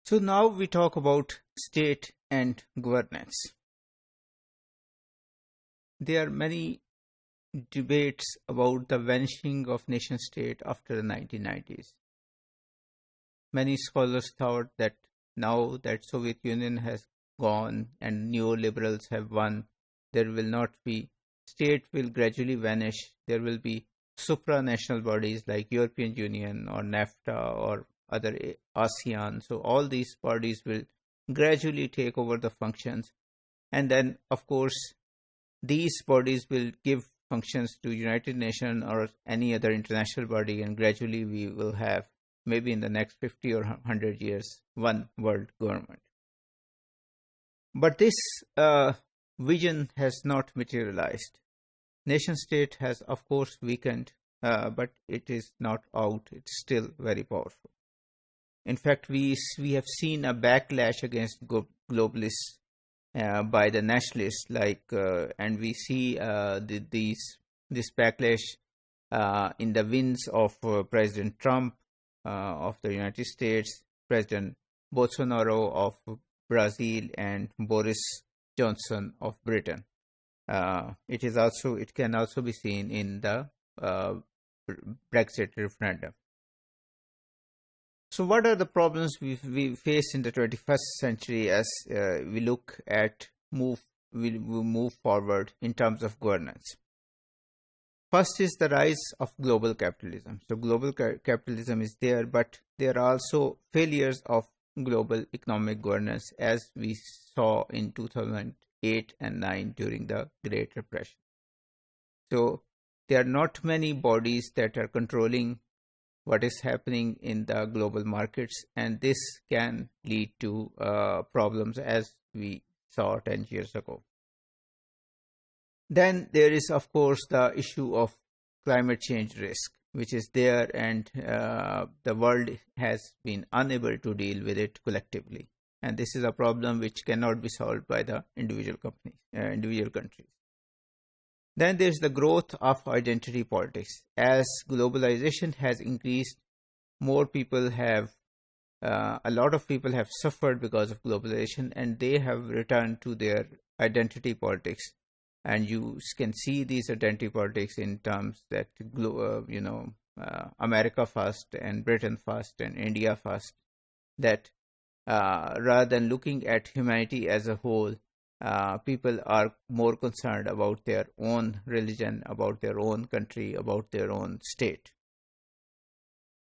So now we talk about state and governance. There are many debates about the vanishing of nation state after the 1990s. Many scholars thought that now that Soviet Union has gone and neoliberals have won, there will not be state will gradually vanish. There will be supranational bodies like European Union or NAFTA or other ASEAN. So all these bodies will gradually take over the functions. And then, of course, these bodies will give functions to United Nations or any other international body, and gradually we will have, maybe in the next 50 or 100 years, one world government. But this vision has not materialized. Nation state has, of course, weakened, but it is not out. It's still very powerful. In fact, we have seen a backlash against globalists by the nationalists, and we see this backlash in the wins of President Trump of the United States, President Bolsonaro of Brazil, and Boris Johnson of Britain. It can also be seen in the Brexit referendum. So what are the problems we face in the 21st century as we look at we move forward in terms of governance? First is the rise of global capitalism. So global capitalism is there, but there are also failures of global economic governance, as we saw in 2008 and 9 during the Great Depression. So there are not many bodies that are controlling what is happening in the global markets, and this can lead to problems as we saw 10 years ago. Then there is, of course, the issue of climate change risk, which is there, and the world has been unable to deal with it collectively. And this is a problem which cannot be solved by the individual countries. Then there's the growth of identity politics. As globalization has increased, a lot of people have suffered because of globalization, and they have returned to their identity politics. And you can see these identity politics in terms that, America first and Britain first and India first, that rather than looking at humanity as a whole, people are more concerned about their own religion, about their own country, about their own state.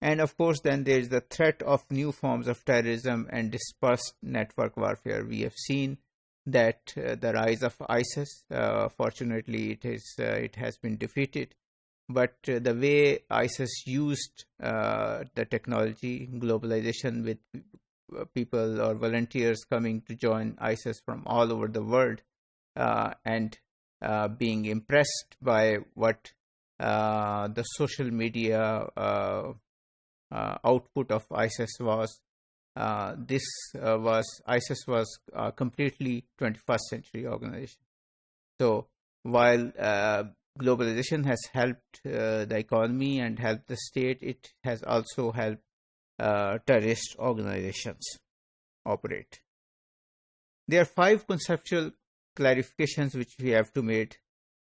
And of course, then there is the threat of new forms of terrorism and dispersed network warfare. We have seen that the rise of ISIS, fortunately, it has been defeated. But the way ISIS used the technology, globalization, with people or volunteers coming to join ISIS from all over the world, and being impressed by what the social media output of ISIS was. ISIS was a completely 21st century organization. So while globalization has helped the economy and helped the state, it has also helped terrorist organizations operate. There are 5 conceptual clarifications which we have to make.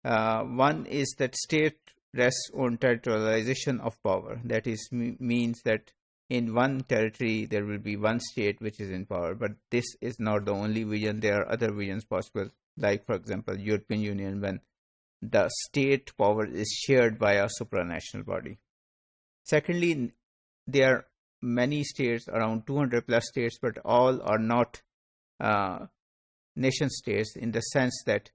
One is that state rests on territorialization of power. That is means that in one territory there will be one state which is in power. But this is not the only vision. There are other visions possible, like, for example, European Union, when the state power is shared by a supranational body. Secondly, there are many states, around 200 plus states, but all are not nation states, in the sense that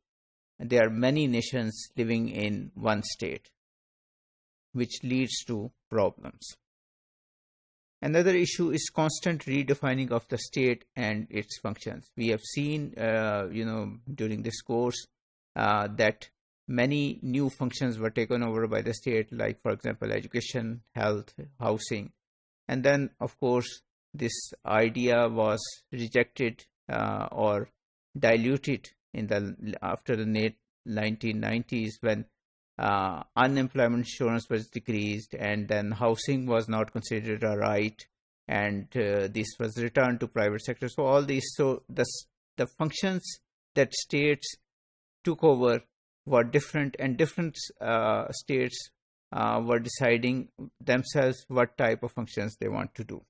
there are many nations living in one state, which leads to problems. Another issue is constant redefining of the state and its functions. We have seen, during this course, that many new functions were taken over by the state, like, for example, education, health, housing. And then, of course, this idea was rejected or diluted after the 1990s, when unemployment insurance was decreased, and then housing was not considered a right, and this was returned to private sector. So all these, so the functions that states took over were different, and different states were deciding themselves what type of functions they want to do.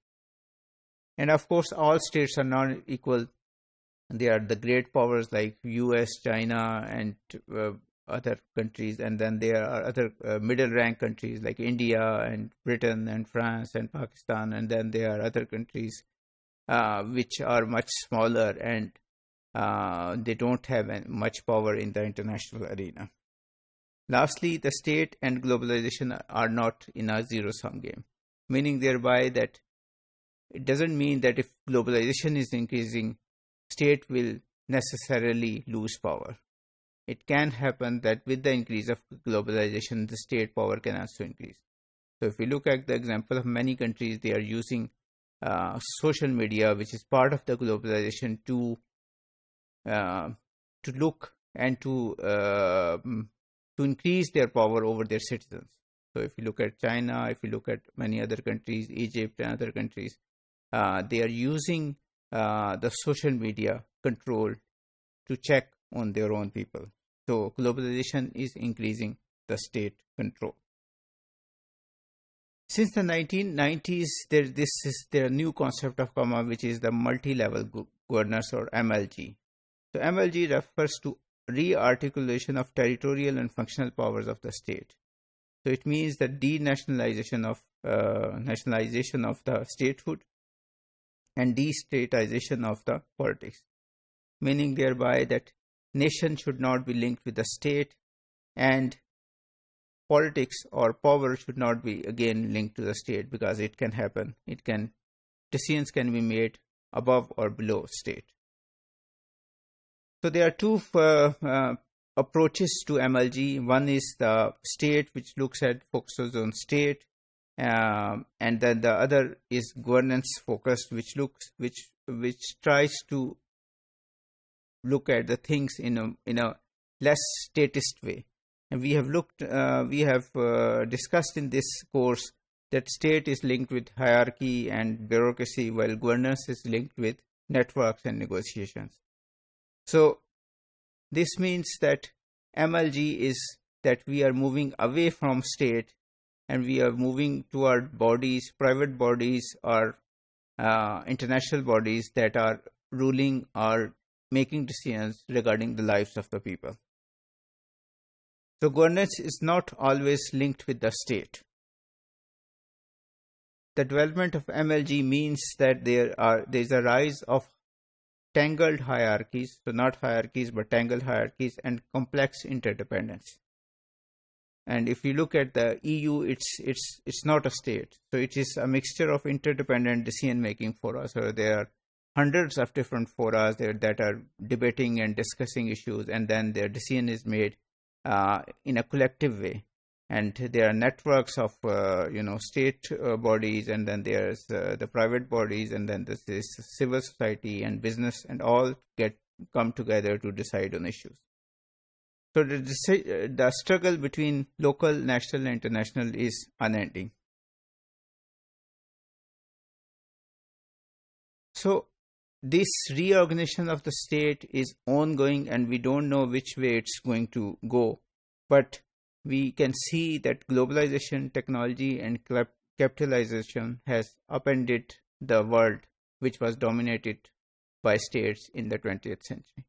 And of course, all states are not equal. They are the great powers like US, China, and other countries, and then there are other middle rank countries like India and Britain and France and Pakistan, and then there are other countries which are much smaller, and they don't have much power in the international arena. Lastly, the state and globalization are not in a zero-sum game, meaning thereby that it doesn't mean that if globalization is increasing, state will necessarily lose power. It can happen that with the increase of globalization, the state power can also increase. So if we look at the example of many countries, they are using social media, which is part of the globalization, to look and to increase their power over their citizens. So if you look at China, if you look at many other countries, Egypt and other countries, they are using the social media control to check on their own people. So globalization is increasing the state control. Since the 1990s, there a new concept of come up, which is the multi-level goodness, or MLG. So MLG refers to re-articulation of territorial and functional powers of the state. So it means the denationalization of nationalization of the statehood and destatization of the politics, meaning thereby that nation should not be linked with the state, and politics or power should not be again linked to the state, because it can happen. Decisions can be made above or below state. So there are two approaches to MLG. One is the state, which focuses on state, and then the other is governance focused, which tries to look at the things in a less statist way. And we have discussed in this course that state is linked with hierarchy and bureaucracy, while governance is linked with networks and negotiations. So this means that MLG is that we are moving away from state, and we are moving toward bodies, private bodies or international bodies that are ruling or making decisions regarding the lives of the people. So governance is not always linked with the state. The development of MLG means that there is a rise of tangled hierarchies, so not hierarchies but tangled hierarchies, and complex interdependence. And if you look at the EU, it's not a state, so it is a mixture of interdependent decision making fora. So there are hundreds of different fora there that are debating and discussing issues, and then their decision is made in a collective way. And there are networks of state bodies, and then there's the private bodies, and then there's this civil society and business, and all come together to decide on issues. So the struggle between local, national, and international is unending. So this reorganization of the state is ongoing, and we don't know which way it's going to go. But we can see that globalization, technology, and capitalization has upended the world, which was dominated by states in the 20th century.